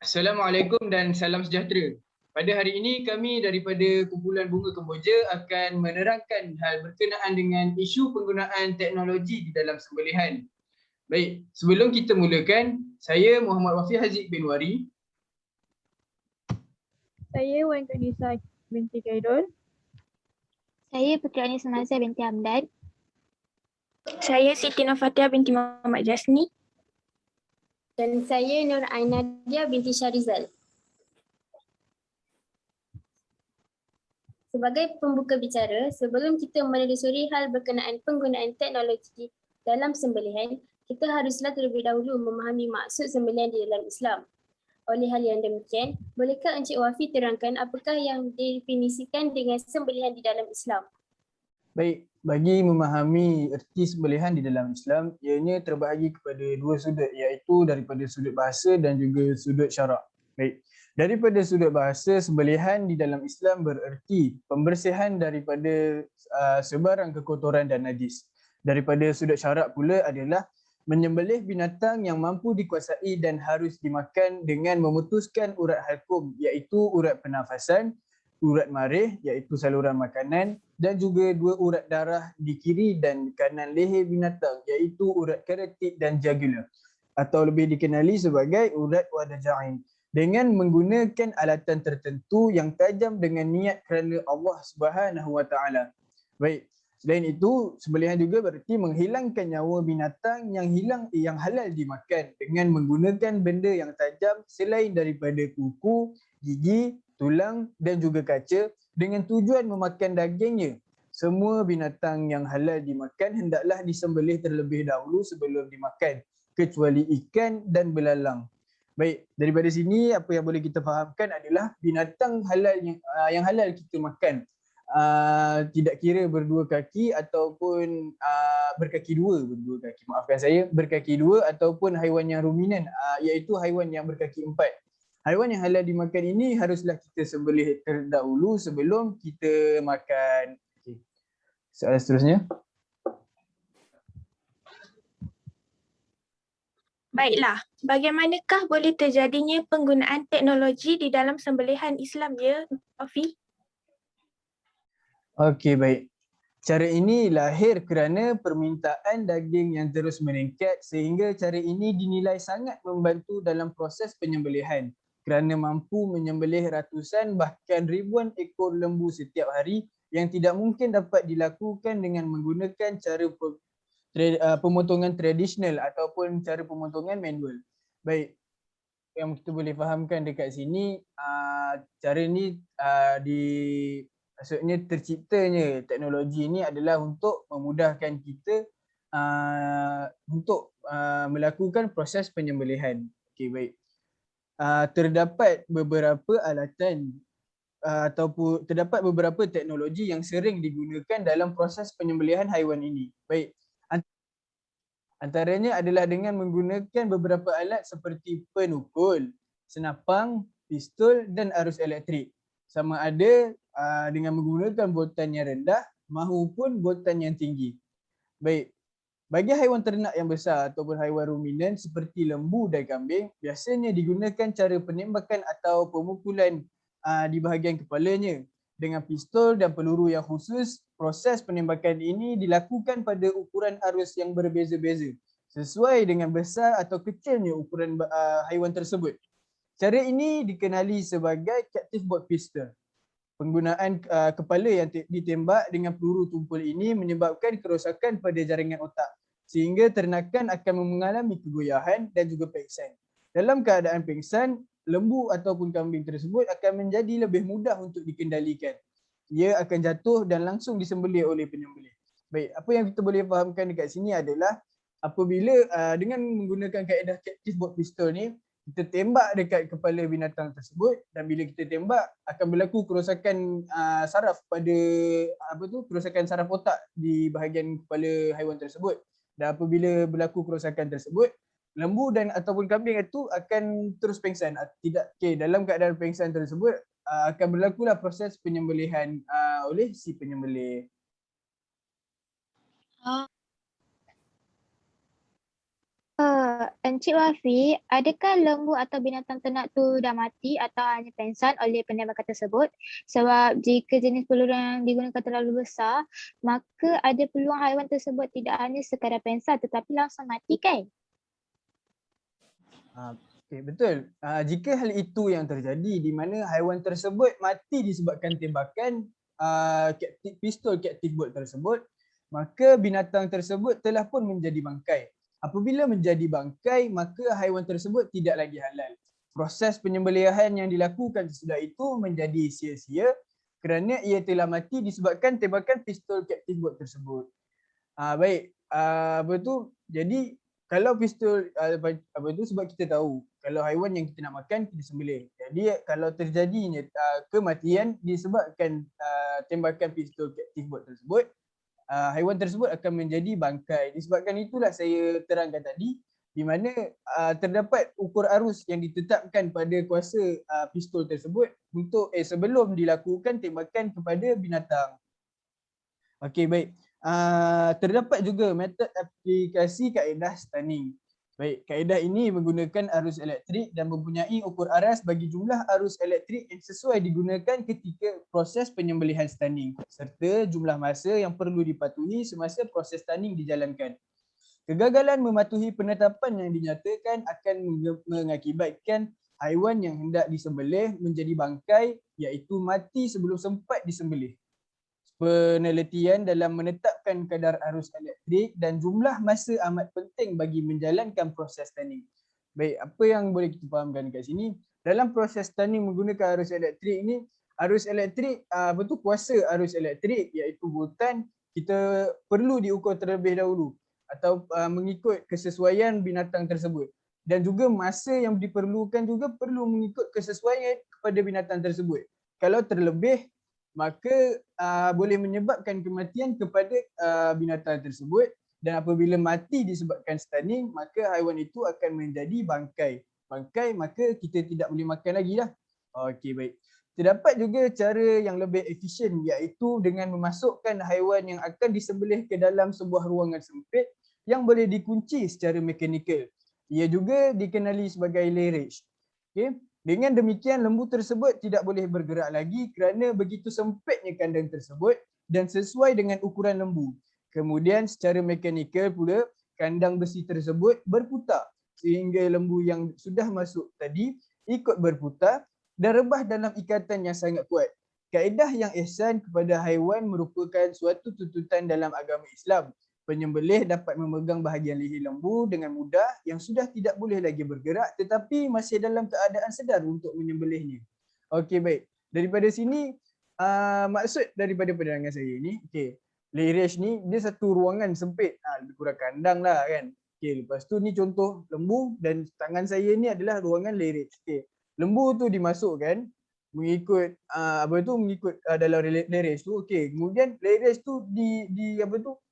Assalamualaikum dan salam sejahtera. Pada hari ini kami daripada Kumpulan Bunga Kemboja akan menerangkan hal berkenaan dengan isu penggunaan teknologi di dalam sembelihan. Baik, sebelum kita mulakan, saya Muhammad Wafi Haziq bin Wari. Saya Wan Kanisa binti Khairul. Saya Putri Anis Mazah binti Hamdan. Saya Siti Nofatia binti Muhammad Jasni. Dan saya Nur Ainadia binti Syarizal. Sebagai pembuka bicara, sebelum kita menelusuri hal berkenaan penggunaan teknologi dalam sembelihan, kita haruslah terlebih dahulu memahami maksud sembelihan di dalam Islam. Oleh hal yang demikian, bolehkah Encik Wafi terangkan apakah yang didefinisikan dengan sembelihan di dalam Islam? Baik, bagi memahami erti sembelihan di dalam Islam, ianya terbahagi kepada dua sudut, iaitu daripada sudut bahasa dan juga sudut syarak. Baik, daripada sudut bahasa, sembelihan di dalam Islam bererti pembersihan daripada sebarang kekotoran dan najis. Daripada sudut syarak pula adalah menyembelih binatang yang mampu dikuasai dan harus dimakan dengan memutuskan urat halkum, iaitu urat pernafasan, urat marih iaitu saluran makanan, dan juga dua urat darah di kiri dan kanan leher binatang iaitu urat karatit dan jagula, atau lebih dikenali sebagai urat wadaja'in, dengan menggunakan alatan tertentu yang tajam dengan niat kerana Allah Subhanahu Wa Taala. Baik, selain itu sembelihan juga berarti menghilangkan nyawa binatang yang halal dimakan dengan menggunakan benda yang tajam selain daripada kuku, gigi, tulang dan juga kaca dengan tujuan memakan dagingnya. Semua binatang yang halal dimakan hendaklah disembelih terlebih dahulu sebelum dimakan, kecuali ikan dan belalang. Baik, daripada sini apa yang boleh kita fahamkan adalah binatang halal yang halal kita makan, tidak kira berdua kaki ataupun berkaki dua, berkaki dua ataupun haiwan yang ruminan, iaitu haiwan yang berkaki empat. Haiwan yang halal dimakan ini haruslah kita sembelih terdahulu sebelum kita makan. Okay. Soalan seterusnya. Baiklah, bagaimanakah boleh terjadinya penggunaan teknologi di dalam sembelihan Islam ya, Wafi? Okey, baik. Cara ini lahir kerana permintaan daging yang terus meningkat sehingga cara ini dinilai sangat membantu dalam proses penyembelihan, kerana mampu menyembelih ratusan bahkan ribuan ekor lembu setiap hari yang tidak mungkin dapat dilakukan dengan menggunakan cara pemotongan tradisional ataupun cara pemotongan manual. Baik, yang kita boleh fahamkan dekat sini, cara ni maksudnya terciptanya teknologi ini adalah untuk memudahkan kita untuk melakukan proses penyembelihan. Okey, baik. Terdapat beberapa alatan ataupun terdapat beberapa teknologi yang sering digunakan dalam proses penyembelihan haiwan ini. Baik, antaranya adalah dengan menggunakan beberapa alat seperti penukul, senapang, pistol dan arus elektrik. Sama ada dengan menggunakan boltan yang rendah maupun boltan yang tinggi. Baik, bagi haiwan ternak yang besar ataupun haiwan ruminan seperti lembu dan kambing, biasanya digunakan cara penembakan atau pemukulan di bahagian kepalanya dengan pistol dan peluru yang khusus. Proses penembakan ini dilakukan pada ukuran arus yang berbeza-beza sesuai dengan besar atau kecilnya ukuran haiwan tersebut. Cara ini dikenali sebagai captive bolt pistol. Penggunaan kepala yang ditembak dengan peluru tumpul ini menyebabkan kerosakan pada jaringan otak sehingga ternakan akan mengalami kegoyahan dan juga pingsan. Dalam keadaan pingsan, lembu ataupun kambing tersebut akan menjadi lebih mudah untuk dikendalikan. Ia akan jatuh dan langsung disembelih oleh penyembelih. Baik, apa yang kita boleh fahamkan dekat sini adalah apabila dengan menggunakan kaedah captive bolt pistol ni, kita tembak dekat kepala binatang tersebut dan bila kita tembak akan berlaku kerosakan saraf pada kerosakan saraf otak di bahagian kepala haiwan tersebut. Dan apabila berlaku kerosakan tersebut, lembu dan ataupun kambing itu akan terus pingsan. Dalam keadaan pingsan tersebut akan berlakulah proses penyembelihan oleh si penyembelih. Encik Wafi, adakah lembu atau binatang ternak tu dah mati atau hanya pengsan oleh penembakan tersebut? Sebab jika jenis peluru yang digunakan terlalu besar, maka ada peluang haiwan tersebut tidak hanya sekadar pengsan tetapi langsung mati kan? Okay, betul. Jika hal itu yang terjadi di mana haiwan tersebut mati disebabkan tembakan pistol captive bolt tersebut, maka binatang tersebut telah pun menjadi bangkai. Apabila menjadi bangkai, maka haiwan tersebut tidak lagi halal. Proses penyembelihan yang dilakukan sesudah itu menjadi sia-sia kerana ia telah mati disebabkan tembakan pistol captive bolt tersebut. Baik, jadi kalau pistol sebab kita tahu kalau haiwan yang kita nak makan kita sembelih. Jadi kalau terjadinya kematian disebabkan tembakan pistol captive bolt tersebut, haiwan tersebut akan menjadi bangkai. Disebabkan itulah saya terangkan tadi di mana terdapat ukur arus yang ditetapkan pada kuasa pistol tersebut untuk sebelum dilakukan tembakan kepada binatang. Okey, baik. Terdapat juga metod aplikasi kaedah stunning. Baik, kaedah ini menggunakan arus elektrik dan mempunyai ukur aras bagi jumlah arus elektrik yang sesuai digunakan ketika proses penyembelihan stunning serta jumlah masa yang perlu dipatuhi semasa proses stunning dijalankan. Kegagalan mematuhi penetapan yang dinyatakan akan mengakibatkan haiwan yang hendak disembelih menjadi bangkai iaitu mati sebelum sempat disembelih. Penelitian dalam menetapkan kadar arus elektrik dan jumlah masa amat penting bagi menjalankan proses stunning. Baik, apa yang boleh kita fahamkan dekat sini? Dalam proses stunning menggunakan arus elektrik ini, arus elektrik, kuasa arus elektrik iaitu voltan, kita perlu diukur terlebih dahulu atau mengikut kesesuaian binatang tersebut. Dan juga masa yang diperlukan juga perlu mengikut kesesuaian kepada binatang tersebut. Kalau terlebih, maka boleh menyebabkan kematian kepada binatang tersebut dan apabila mati disebabkan stunning, maka haiwan itu akan menjadi bangkai. Bangkai maka kita tidak boleh makan lagi lah. Okey, baik. Terdapat juga cara yang lebih efisien iaitu dengan memasukkan haiwan yang akan disembelih ke dalam sebuah ruangan sempit yang boleh dikunci secara mekanikal. Ia juga dikenali sebagai layrage. Okey. Dengan demikian, lembu tersebut tidak boleh bergerak lagi kerana begitu sempitnya kandang tersebut dan sesuai dengan ukuran lembu. Kemudian secara mekanikal pula, kandang besi tersebut berputar sehingga lembu yang sudah masuk tadi ikut berputar dan rebah dalam ikatan yang sangat kuat. Kaedah yang ihsan kepada haiwan merupakan suatu tuntutan dalam agama Islam. Penyembelih dapat memegang bahagian leher lembu dengan mudah yang sudah tidak boleh lagi bergerak tetapi masih dalam keadaan sedar untuk menyembelihnya. Okey, baik. Daripada sini, maksud daripada pandangan saya ni, okey, layrage ni dia satu ruangan sempit, lebih kurang kandang lah kan. Okey, lepas tu ni contoh lembu dan tangan saya ni adalah ruangan layrage. Okey, lembu tu dimasukkan mengikut mengikut dalam layrage tu. Okey, kemudian layrage tu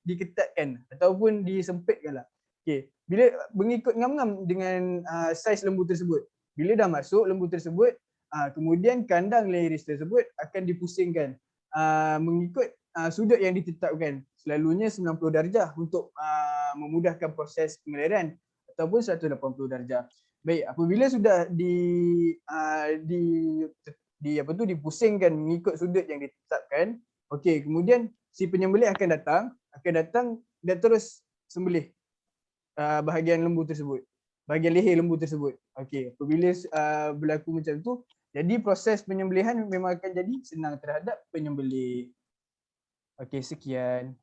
diketatkan ataupun disempitkanlah. Okey, bila mengikut ngam-ngam dengan saiz lembu tersebut. Bila dah masuk lembu tersebut, kemudian kandang layrage tersebut akan dipusingkan mengikut sudut yang ditetapkan. Selalunya 90 darjah untuk memudahkan proses pengelaran ataupun 180 darjah. Baik, apabila sudah dipusingkan mengikut sudut yang ditetapkan, okey, kemudian si penyembelih akan datang dan terus sembelih bahagian lembu tersebut, bahagian leher lembu tersebut. Okey, apabila berlaku macam tu, jadi proses penyembelihan memang akan jadi senang terhadap penyembelih. Okey, sekian.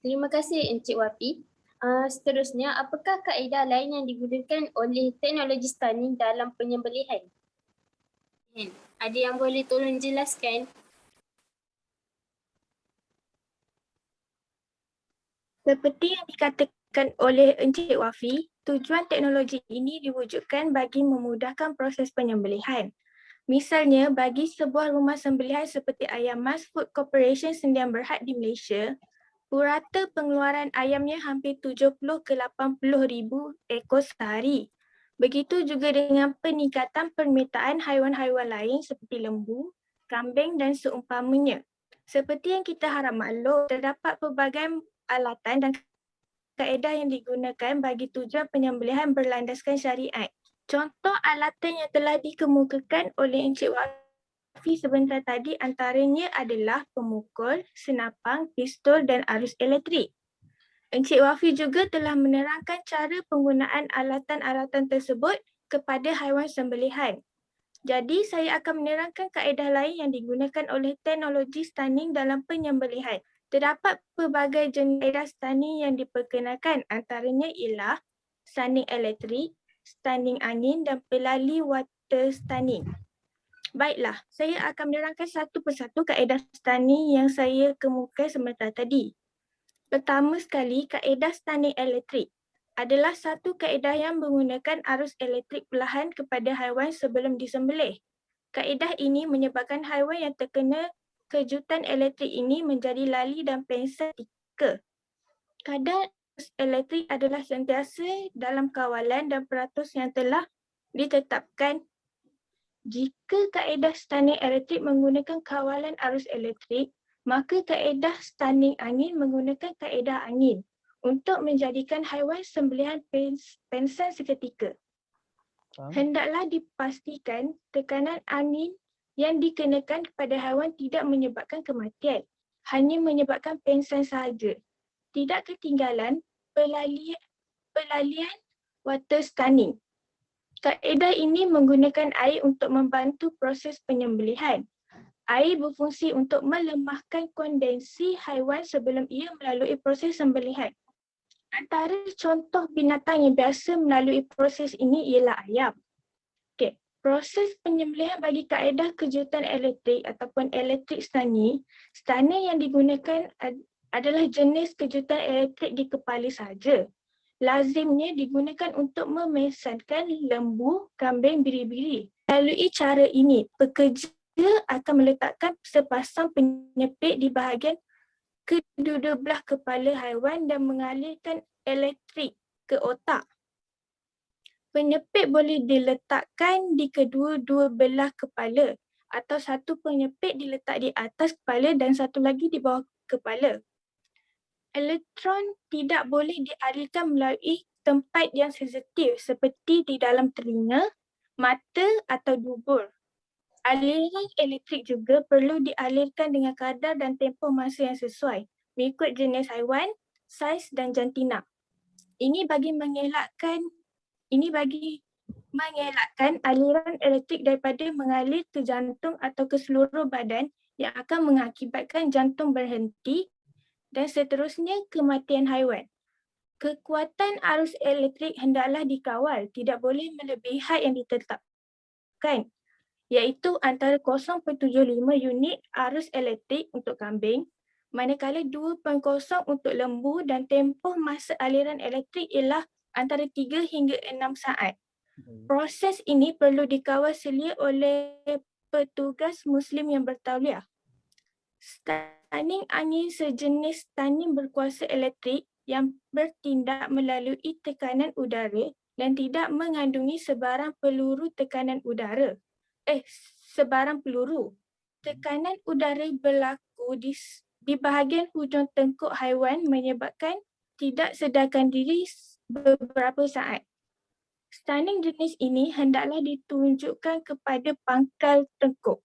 Terima kasih Encik Wafi. Seterusnya, apakah kaedah lain yang digunakan oleh teknologi stunning dalam penyembelihan? Ada yang boleh tolong jelaskan? Seperti yang dikatakan oleh Encik Wafi, tujuan teknologi ini diwujudkan bagi memudahkan proses penyembelihan. Misalnya, bagi sebuah rumah sembelihan seperti Ayam Mas Food Corporation Sdn Bhd di Malaysia, purata pengeluaran ayamnya hampir 70 ke 80 ribu ekor sehari. Begitu juga dengan peningkatan permintaan haiwan-haiwan lain seperti lembu, kambing dan seumpamanya. Seperti yang kita harap maklum, terdapat pelbagai alatan dan kaedah yang digunakan bagi tujuan penyembelihan berlandaskan syariat. Contoh alatan yang telah dikemukakan oleh Encik Wafi sebentar tadi antaranya adalah pemukul, senapang, pistol dan arus elektrik. Encik Wafi juga telah menerangkan cara penggunaan alatan-alatan tersebut kepada haiwan sembelihan. Jadi saya akan menerangkan kaedah lain yang digunakan oleh teknologi stunning dalam penyembelihan. Terdapat pelbagai jenis kaedah stunning yang diperkenalkan, antaranya ialah stunning elektrik, stunning angin dan pelali water stunning. Baiklah, saya akan menerangkan satu persatu kaedah stunning yang saya kemukakan sebentar tadi. Pertama sekali, kaedah stunning elektrik adalah satu kaedah yang menggunakan arus elektrik perlahan kepada haiwan sebelum disembelih. Kaedah ini menyebabkan haiwan yang terkena kejutan elektrik ini menjadi lali dan pengsan ketika. Kadar arus elektrik adalah sentiasa dalam kawalan dan peratus yang telah ditetapkan. Jika kaedah stunning elektrik menggunakan kawalan arus elektrik, maka kaedah stunning angin menggunakan kaedah angin untuk menjadikan haiwan sembelihan pengsan seketika. Hendaklah dipastikan tekanan angin yang dikenakan kepada haiwan tidak menyebabkan kematian, hanya menyebabkan pengsan sahaja. Tidak ketinggalan pelalian water stunning. Kaedah ini menggunakan air untuk membantu proses penyembelihan. Air berfungsi untuk melemahkan kondensi haiwan sebelum ia melalui proses sembelihan. Antara contoh binatang yang biasa melalui proses ini ialah ayam. Okey, proses penyembelihan bagi kaedah kejutan elektrik ataupun elektrik stunning yang digunakan adalah jenis kejutan elektrik di kepala sahaja. Lazimnya digunakan untuk memengsankan lembu, kambing, biri-biri. Melalui cara ini, pekerja akan meletakkan sepasang penyepit di bahagian kedua-dua belah kepala haiwan dan mengalirkan elektrik ke otak. Penyepit boleh diletakkan di kedua-dua belah kepala atau satu penyepit diletak di atas kepala dan satu lagi di bawah kepala. Elektron tidak boleh dialirkan melalui tempat yang sensitif seperti di dalam telinga, mata atau dubur. Aliran elektrik juga perlu dialirkan dengan kadar dan tempoh masa yang sesuai mengikut jenis haiwan, saiz dan jantina. Ini bagi mengelakkan aliran elektrik daripada mengalir ke jantung atau ke seluruh badan yang akan mengakibatkan jantung berhenti dan seterusnya kematian haiwan. Kekuatan arus elektrik hendaklah dikawal, tidak boleh melebihi had yang ditetapkan, iaitu antara 0.75 unit arus elektrik untuk kambing, manakala 2.0 untuk lembu dan tempoh masa aliran elektrik ialah antara 3 hingga 6 saat. Proses ini perlu dikawal selia oleh petugas Muslim yang bertauliah. Stunning angin sejenis stunning berkuasa elektrik yang bertindak melalui tekanan udara dan tidak mengandungi sebarang peluru tekanan udara. Sebarang peluru. Tekanan udara berlaku di bahagian hujung tengkuk haiwan menyebabkan tidak sedarkan diri beberapa saat. Stunning jenis ini hendaklah ditunjukkan kepada pangkal tengkuk.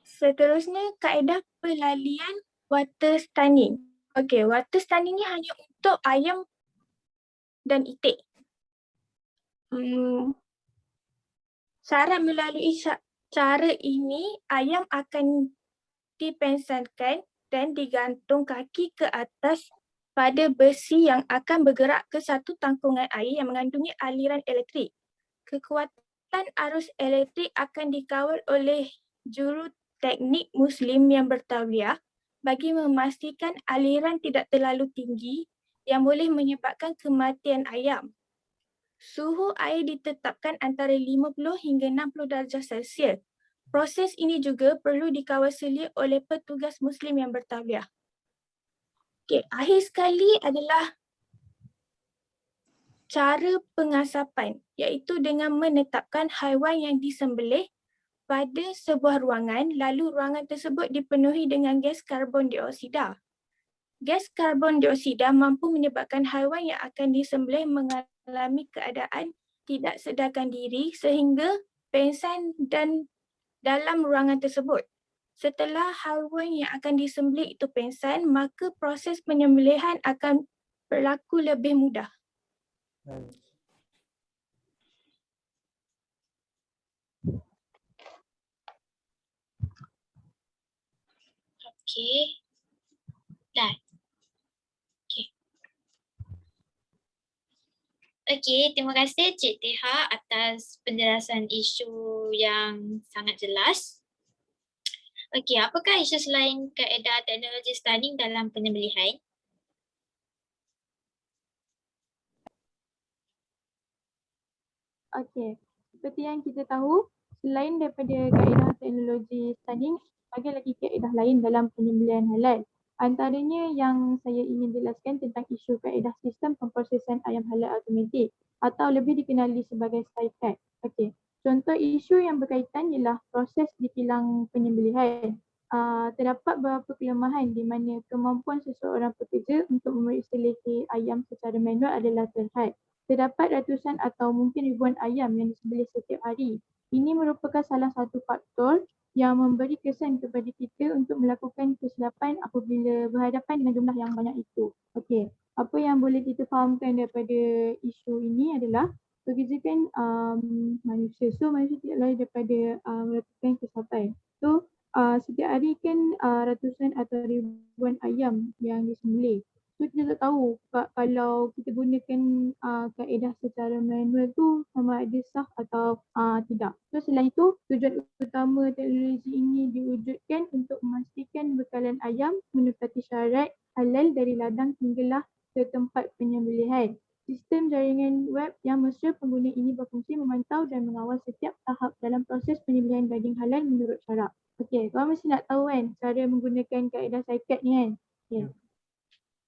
Seterusnya, kaedah pelalian water stunning. Okey, water stunning ni hanya untuk ayam dan itik. Syarat melalui cara ini, ayam akan dipengsankan dan digantung kaki ke atas pada besi yang akan bergerak ke satu tangkungan air yang mengandungi aliran elektrik. Kekuatan arus elektrik akan dikawal oleh juru teknik Muslim yang bertauliah bagi memastikan aliran tidak terlalu tinggi yang boleh menyebabkan kematian ayam. Suhu air ditetapkan antara 50 hingga 60 darjah Celsius. Proses ini juga perlu dikawal selia oleh petugas Muslim yang bertauliah. Okey, akhir sekali adalah cara pengasapan, iaitu dengan menetapkan haiwan yang disembelih pada sebuah ruangan, lalu ruangan tersebut dipenuhi dengan gas karbon dioksida. Gas karbon dioksida mampu menyebabkan haiwan yang akan disembelih mengalami keadaan tidak sedarkan diri sehingga pengsan dan dalam ruangan tersebut. Setelah haiwan yang akan disembelih itu pengsan, maka proses penyembelihan akan berlaku lebih mudah. Okey. Dah. Okey. Okey, terima kasih Cik Teha atas penjelasan isu yang sangat jelas. Okey, apakah isu selain kaedah teknologi stunning dalam penyembelihan? Okey, seperti yang kita tahu, selain daripada kaedah teknologi stunning, ada lagi kaedah lain dalam penyembelihan halal. Antaranya yang saya ingin jelaskan tentang isu kaedah sistem pemprosesan ayam halal automatik atau lebih dikenali sebagai SciTech. Okey, contoh isu yang berkaitan ialah proses di kilang penyembelihan. Terdapat beberapa kelemahan di mana kemampuan seseorang pekerja untuk memeriksa leci ayam secara manual adalah terhad. Terdapat ratusan atau mungkin ribuan ayam yang disembelih setiap hari. Ini merupakan salah satu faktor yang memberi kesan kepada kita untuk melakukan kesilapan apabila berhadapan dengan jumlah yang banyak itu. Okey, apa yang boleh kita fahamkan daripada isu ini adalah pekerja kan manusia. So manusia tidak lain daripada melakukan kesilapan. So setiap hari kan ratusan atau ribuan ayam yang disembelih. So kita tak tahu kalau kita gunakan kaedah secara manual tu sama ada sah atau tidak. So selain itu, tujuan utama teknologi ini diwujudkan untuk memastikan bekalan ayam menepati syarat halal dari ladang hinggalah ke tempat penyembelihan. Sistem jaringan web yang mesra pengguna ini berfungsi memantau dan mengawal setiap tahap dalam proses penyembelihan daging halal menurut syarat. Okey, korang mesti nak tahu kan cara menggunakan kaedah SciCat ni kan? Okay.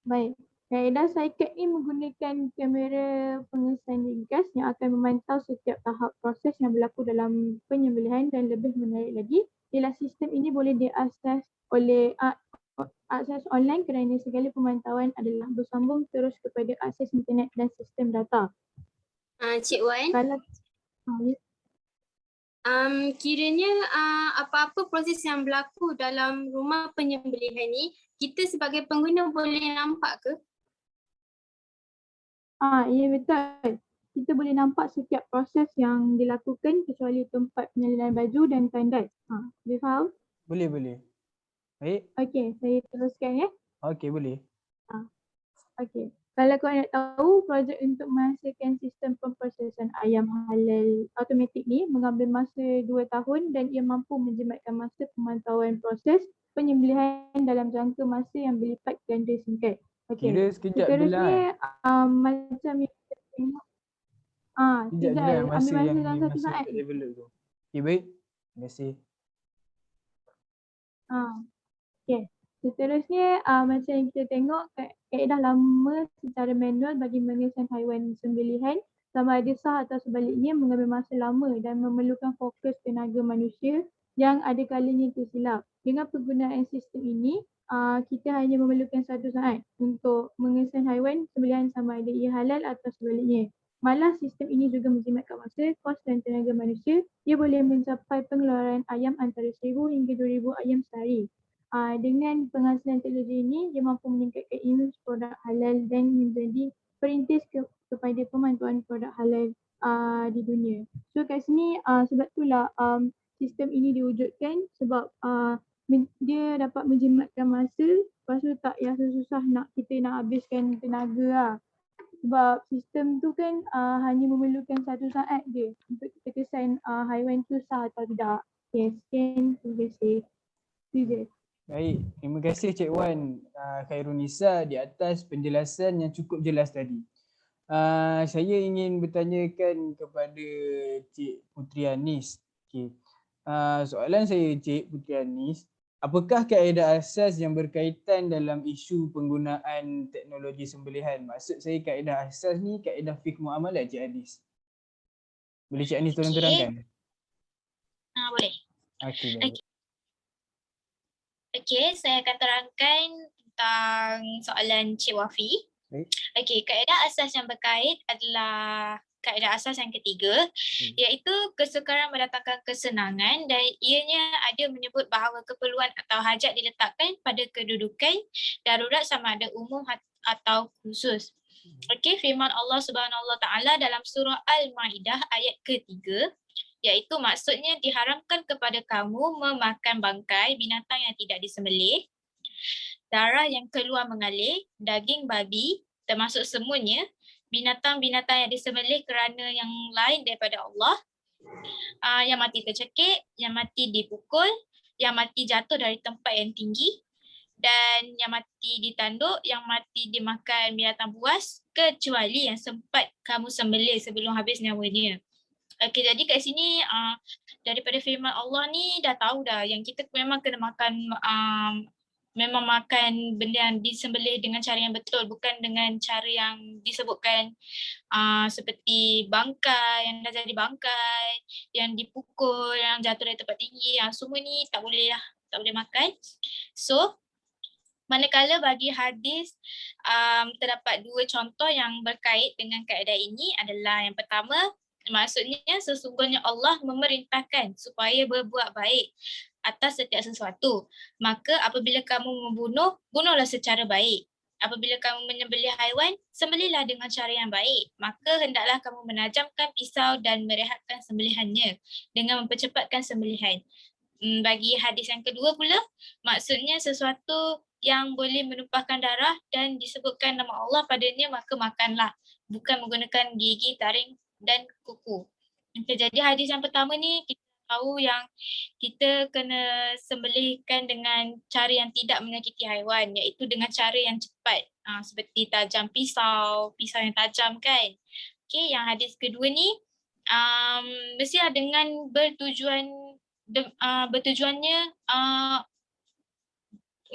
Baik, kaedah SciCat ni menggunakan kamera pengesan ringkas yang akan memantau setiap tahap proses yang berlaku dalam penyembelihan dan lebih menarik lagi ialah sistem ini boleh diakses oleh akses online kerana segala pemantauan adalah bersambung terus kepada akses internet dan sistem data. Cik Wan, Kalau kiranya apa-apa proses yang berlaku dalam rumah penyembelihan ni, kita sebagai pengguna boleh nampak ke? ya betul. Kita boleh nampak setiap proses yang dilakukan kecuali tempat penyalinan baju dan tandas. Boleh faham? Boleh. Baik. Okey, saya teruskan ya. Okey, boleh. Okey. Kalau kau nak tahu, projek untuk menghasilkan sistem pemprosesan ayam halal automatik ni mengambil masa 2 tahun dan ia mampu menjimatkan masa pemantauan proses penyembelihan dalam jangka masa yang berlipat ganda singkat. Kira sekejap je lah. Seterusnya macam yang kita tengok. Sekejap je lah ambil masa masa yang dalam satu masa saat. tak develop tu. Okey, baik. Terima kasih. Okay. Seterusnya macam yang kita tengok kaedah lama secara manual bagi mengesan haiwan sembelihan sama ada sah atau sebaliknya mengambil masa lama dan memerlukan fokus tenaga manusia yang ada kalanya tersilap. Dengan penggunaan sistem ini, kita hanya memerlukan 1 saat untuk mengesan haiwan sembelihan sama ada ia halal atau sebaliknya. Malah sistem ini juga menjimatkan masa, kos dan tenaga manusia. Ia boleh mencapai pengeluaran ayam antara 1,000 hingga 2,000 ayam sehari. Dengan penghasilan teknologi ini, dia mampu meningkatkan imej produk halal dan menjadi perintis kepada pemantauan produk halal di dunia. So kat sini sebab itulah sistem ini diwujudkan sebab dia dapat menjimatkan masa, lepas tu tak payah susah kita nak habiskan tenaga lah. Sebab sistem tu kan hanya memerlukan 1 saat je untuk kita kesan haiwan tu sah atau tidak. Okay, sekian. Terima kasih. Itu je. Baik, terima kasih Cik Wan Khairunisa di atas penjelasan yang cukup jelas tadi. Saya ingin bertanyakan kepada Cik Putri Anis. Okay. Soalan saya Cik Putri Anis, apakah kaedah asas yang berkaitan dalam isu penggunaan teknologi sembelihan? Maksud saya kaedah asas ni kaedah fiqh muamalat Cik Anis. Boleh Cik Anis tolong terangkan? Boleh. Okey, baik. Okey, saya akan terangkan tentang soalan Cik Wafi. Baik. Okey, kaedah asas yang berkait adalah kaedah asas yang ketiga, iaitu kesukaran mendatangkan kesenangan, dan ianya ada menyebut bahawa keperluan atau hajat diletakkan pada kedudukan darurat sama ada umum atau khusus. Okey, firman Allah Subhanahu Wa Taala dalam surah Al-Maidah ayat ketiga, iaitu maksudnya diharamkan kepada kamu memakan bangkai binatang yang tidak disembelih, darah yang keluar mengalir, daging babi, termasuk semuanya, binatang-binatang yang disembelih kerana yang lain daripada Allah, yang mati tercekik, yang mati dipukul, yang mati jatuh dari tempat yang tinggi, dan yang mati ditanduk, yang mati dimakan binatang buas, kecuali yang sempat kamu sembelih sebelum habis nyawanya. Okey, jadi kat sini daripada firman Allah ni dah tahu dah yang kita memang kena makan memang makan benda yang disembelih dengan cara yang betul, bukan dengan cara yang disebutkan seperti bangkai, yang dah jadi bangkai, yang dipukul, yang jatuh dari tempat tinggi, semua ni tak boleh lah, tak boleh makan. So, manakala bagi hadis terdapat dua contoh yang berkait dengan kaedah ini adalah yang pertama, maksudnya sesungguhnya Allah memerintahkan supaya berbuat baik atas setiap sesuatu. Maka apabila kamu membunuh, bunuhlah secara baik. Apabila kamu menyembelih haiwan, sembelihlah dengan cara yang baik. Maka hendaklah kamu menajamkan pisau dan merehatkan sembelihannya dengan mempercepatkan sembelihan. Bagi hadis yang kedua pula, maksudnya sesuatu yang boleh menumpahkan darah dan disebutkan nama Allah padanya, maka makanlah. Bukan menggunakan gigi, taring dan kuku. Okay, jadi hadis yang pertama ni kita tahu yang kita kena sembelihkan dengan cara yang tidak menyakiti haiwan, iaitu dengan cara yang cepat, seperti tajam pisau yang tajam kan. Okay, yang hadis kedua ni mestilah dengan bertujuannya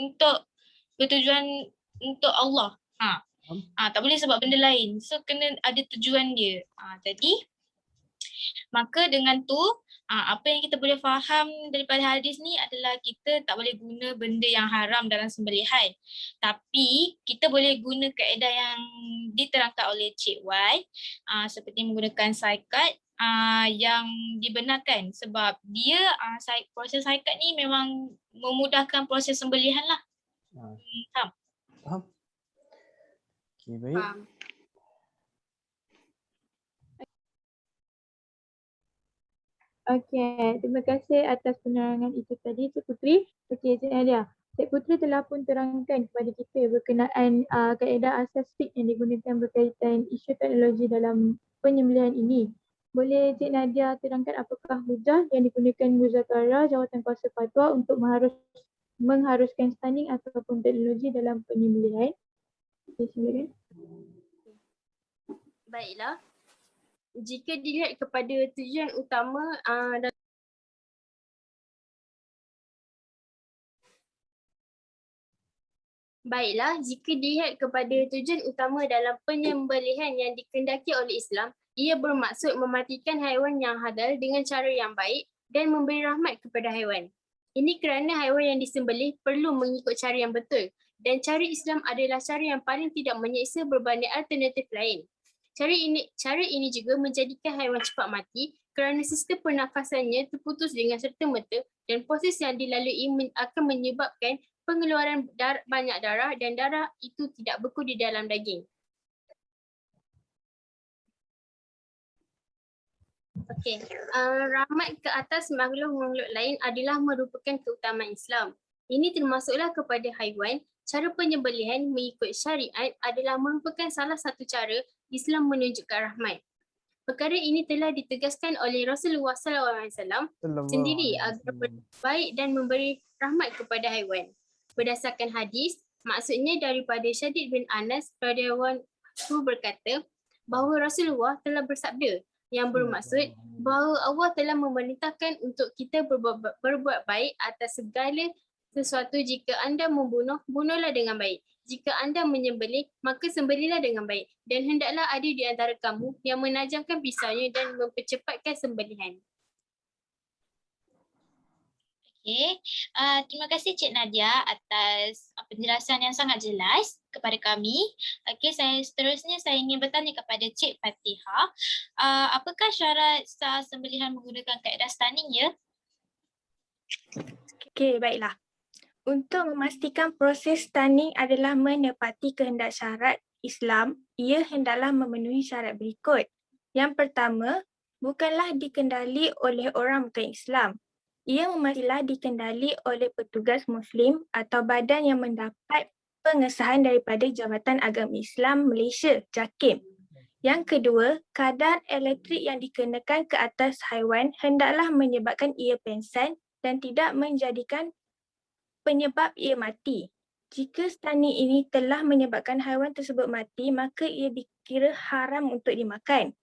untuk Allah. Tak boleh sebab benda lain. So kena ada tujuan dia. Jadi maka dengan tu apa yang kita boleh faham daripada hadis ni adalah kita tak boleh guna benda yang haram dalam sembelihan. Tapi kita boleh guna kaedah yang diterangkan oleh Cik Y, seperti menggunakan saikat yang dibenarkan sebab dia proses saikat ni memang memudahkan proses sembelihan lah. Faham? Okay, baik. Okey, terima kasih atas penerangan itu tadi Cik Putri. Okey, Cik Nadia. Cik Putri telah pun terangkan kepada kita berkenaan kaedah asas fiqh yang digunakan berkaitan isu teknologi dalam penyembelihan ini. Boleh Cik Nadia terangkan apakah hujah yang digunakan muzakara jawatan kuasa fatwa untuk mengharuskan stunning ataupun teknologi dalam penyembelihan? Okey, silakan. Baiklah. Jika dilihat kepada tujuan utama dalam penyembelihan yang dikehendaki oleh Islam, ia bermaksud mematikan haiwan yang halal dengan cara yang baik dan memberi rahmat kepada haiwan. Ini kerana haiwan yang disembelih perlu mengikut cara yang betul, dan cara Islam adalah cara yang paling tidak menyeksa berbanding alternatif lain. Cara ini juga menjadikan haiwan cepat mati kerana sistem pernafasannya terputus dengan serta-merta, dan proses yang dilalui akan menyebabkan pengeluaran banyak darah, dan darah itu tidak beku di dalam daging. Okey, rahmat ke atas makhluk-makhluk lain adalah merupakan keutamaan Islam. Ini termasuklah kepada haiwan. Cara penyembelihan mengikut syariat adalah merupakan salah satu cara Islam menunjukkan rahmat. Perkara ini telah ditegaskan oleh Rasulullah SAW sendiri agar berbaik dan memberi rahmat kepada haiwan. Berdasarkan hadis, maksudnya daripada Syadid bin Anas radhiyallahu anhu berkata bahawa Rasulullah telah bersabda, yang bermaksud bahawa Allah telah memerintahkan untuk kita berbuat baik atas segala sesuatu. Jika anda membunuh, bunuhlah dengan baik. Jika anda menyembelih, maka sembelihlah dengan baik. Dan hendaklah ada di antara kamu yang menajamkan pisaunya dan mempercepatkan sembelihan. Okey, terima kasih Cik Nadia atas penjelasan yang sangat jelas kepada kami. Okey, seterusnya saya ingin bertanya kepada Cik Fatihah. Apakah syarat sah sembelihan menggunakan kaedah stunning ya? Okey, baiklah. Untuk memastikan proses stunning adalah menepati kehendak syarat Islam, ia hendaklah memenuhi syarat berikut. Yang pertama, bukanlah dikendali oleh orang bukan Islam. Ia mestilah dikendali oleh petugas Muslim atau badan yang mendapat pengesahan daripada Jabatan Agama Islam Malaysia, JAKIM. Yang kedua, kadar elektrik yang dikenakan ke atas haiwan hendaklah menyebabkan ia pengsan dan tidak menjadikan penyebab ia mati. Jika stunning ini telah menyebabkan haiwan tersebut mati, maka ia dikira haram untuk dimakan.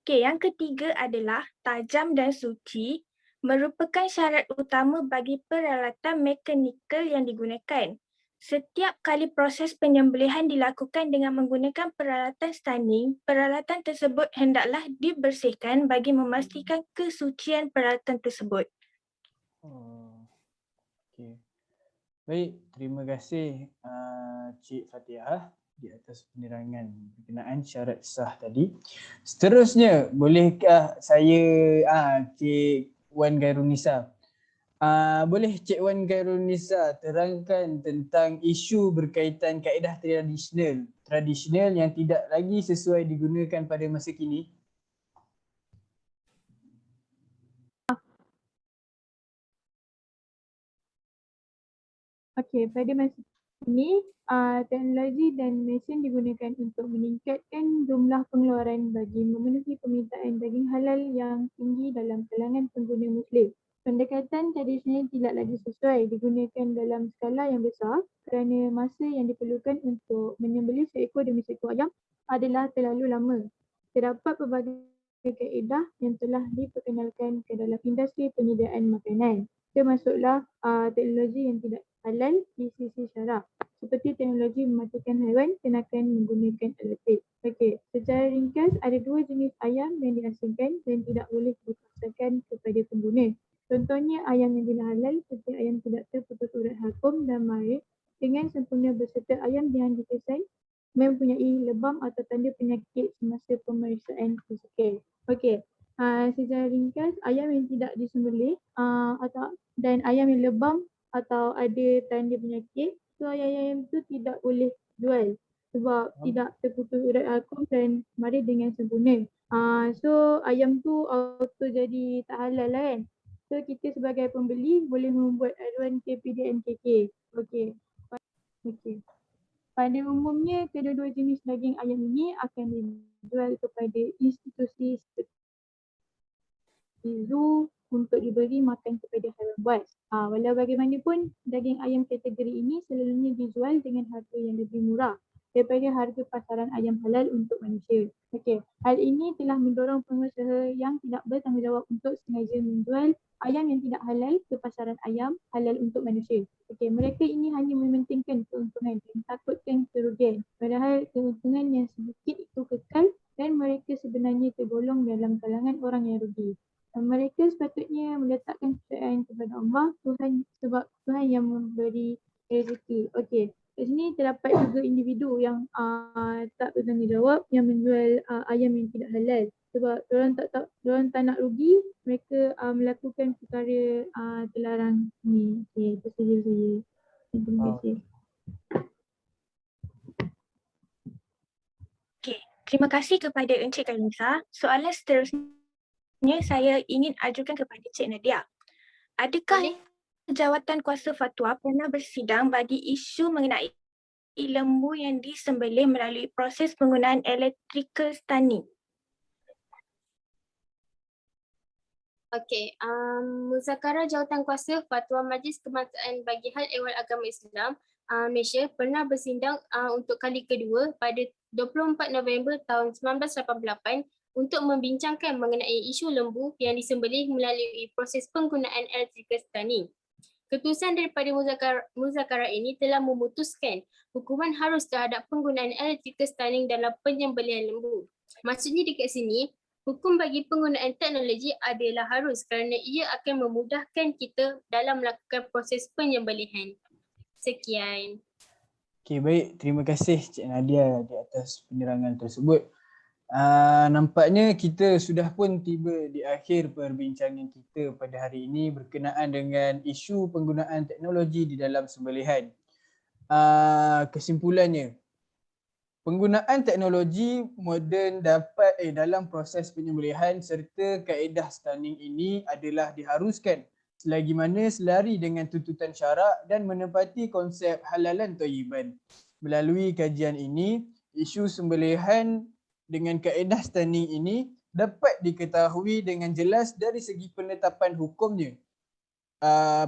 Okey, yang ketiga adalah tajam dan suci merupakan syarat utama bagi peralatan mekanikal yang digunakan. Setiap kali proses penyembelihan dilakukan dengan menggunakan peralatan stunning, peralatan tersebut hendaklah dibersihkan bagi memastikan kesucian peralatan tersebut. Okey. Baik, terima kasih Cik Fatihah di atas penerangan berkenaan syarat sah tadi. Seterusnya, bolehkah saya Cik Wan Khairunisa, boleh Cik Wan Khairunisa terangkan tentang isu berkaitan kaedah tradisional yang tidak lagi sesuai digunakan pada masa kini? Okey, pada masa ini teknologi dan mesin digunakan untuk meningkatkan jumlah pengeluaran bagi memenuhi permintaan daging halal yang tinggi dalam kalangan pengguna Muslim. Pendekatan tradisional tidak lagi sesuai digunakan dalam skala yang besar kerana masa yang diperlukan untuk menyembelih seekor demi seekor ayam adalah terlalu lama. Terdapat pelbagai kaedah yang telah diperkenalkan ke dalam industri penyediaan makanan, termasuklah teknologi yang tidak halal di sisi syarak seperti teknologi mematikan haiwan kenakan menggunakan elektrik. Okey, secara ringkas ada dua jenis ayam yang diasingkan dan tidak boleh dipaksakan kepada pengguna. Contohnya ayam yang tidak halal seperti ayam tidak terputus urat hakum dan marid dengan sempurna berserta ayam yang dikesan mempunyai lebam atau tanda penyakit semasa pemeriksaan fizikal. Okey, secara ringkas ayam yang tidak disembelih dan ayam yang lebam atau ada tanda penyakit, so ayam-ayam tu tidak boleh jual sebab tidak terputus urat hakum dan marid dengan sempurna. So ayam tu auto jadi tak halal lah kan. So kita sebagai pembeli boleh membuat aduan ke PDNKK. Okey. Pada umumnya kedua-dua jenis daging ayam ini akan dijual kepada institusi seperti zoo untuk diberi makan kepada haiwan buas. Walau bagaimanapun, daging ayam kategori ini selalunya dijual dengan harga yang lebih murah daripada harga pasaran ayam halal untuk manusia. Okey, hal ini telah mendorong pengusaha yang tidak bertanggungjawab untuk sengaja menjual ayam yang tidak halal ke pasaran ayam halal untuk manusia. Okey, mereka ini hanya mementingkan keuntungan dan takutkan kerugian. Padahal keuntungan yang sedikit itu kekal dan mereka sebenarnya tergolong dalam kalangan orang yang rugi. Mereka sepatutnya meletakkan kepercayaan kepada Allah, Tuhan, sebab Tuhan yang memberi rezeki. Okey, kat sini terdapat juga individu yang tak bertanggungjawab yang menjual ayam yang tidak halal sebab diorang tak nak rugi, mereka melakukan perkara terlarang ni. Okey, itu saja saya. Terima kasih. Okey, terima kasih kepada Encik Khairunisa. Soalan seterusnya saya ingin ajukan kepada Cik Nadia. Adakah Jawatan Kuasa Fatwa pernah bersidang bagi isu mengenai lembu yang disembelih melalui proses penggunaan electrical stunning? Okey, Muzakarah Jawatan Kuasa Fatwa Majlis Kemaslahatan Bagi Hal Ehwal Agama Islam Malaysia pernah bersidang untuk kali kedua pada 24 November tahun 1988 untuk membincangkan mengenai isu lembu yang disembelih melalui proses penggunaan electrical stunning. Keputusan daripada muzakarah ini telah memutuskan hukuman harus terhadap penggunaan electrical stunning dalam penyembelihan lembu. Maksudnya dekat sini, hukum bagi penggunaan teknologi adalah harus kerana ia akan memudahkan kita dalam melakukan proses penyembelihan. Sekian. Okey, baik. Terima kasih Cik Nadia di atas penerangan tersebut. Nampaknya kita sudah pun tiba di akhir perbincangan kita pada hari ini berkenaan dengan isu penggunaan teknologi di dalam sembelihan. Kesimpulannya, penggunaan teknologi moden dalam proses penyembelihan serta kaedah stunning ini adalah diharuskan selagi mana selari dengan tuntutan syarak dan menepati konsep halalan thayyiban. Melalui kajian ini, isu sembelihan dengan kaedah stunning ini dapat diketahui dengan jelas dari segi penetapan hukumnya.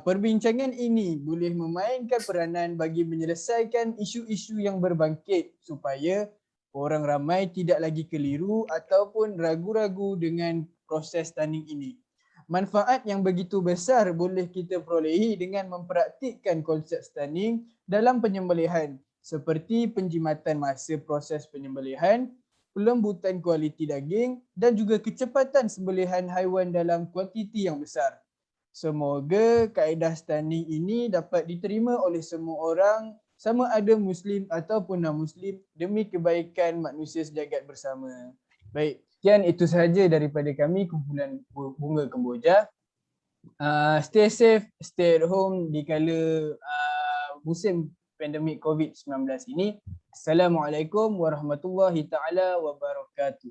Perbincangan ini boleh memainkan peranan bagi menyelesaikan isu-isu yang berbangkit supaya orang ramai tidak lagi keliru ataupun ragu-ragu dengan proses stunning ini. Manfaat yang begitu besar boleh kita perolehi dengan mempraktikkan konsep stunning dalam penyembelihan seperti penjimatan masa proses penyembelihan, pelembutan kualiti daging dan juga kecepatan sembelihan haiwan dalam kuantiti yang besar. Semoga kaedah stunning ini dapat diterima oleh semua orang sama ada Muslim ataupun non-Muslim demi kebaikan manusia sejagat bersama. Baik. Sekian itu sahaja daripada kami kumpulan Bunga Kemboja. Stay safe, stay at home di kala musim pandemik COVID-19 ini. Assalamualaikum warahmatullahi taala wabarakatuh.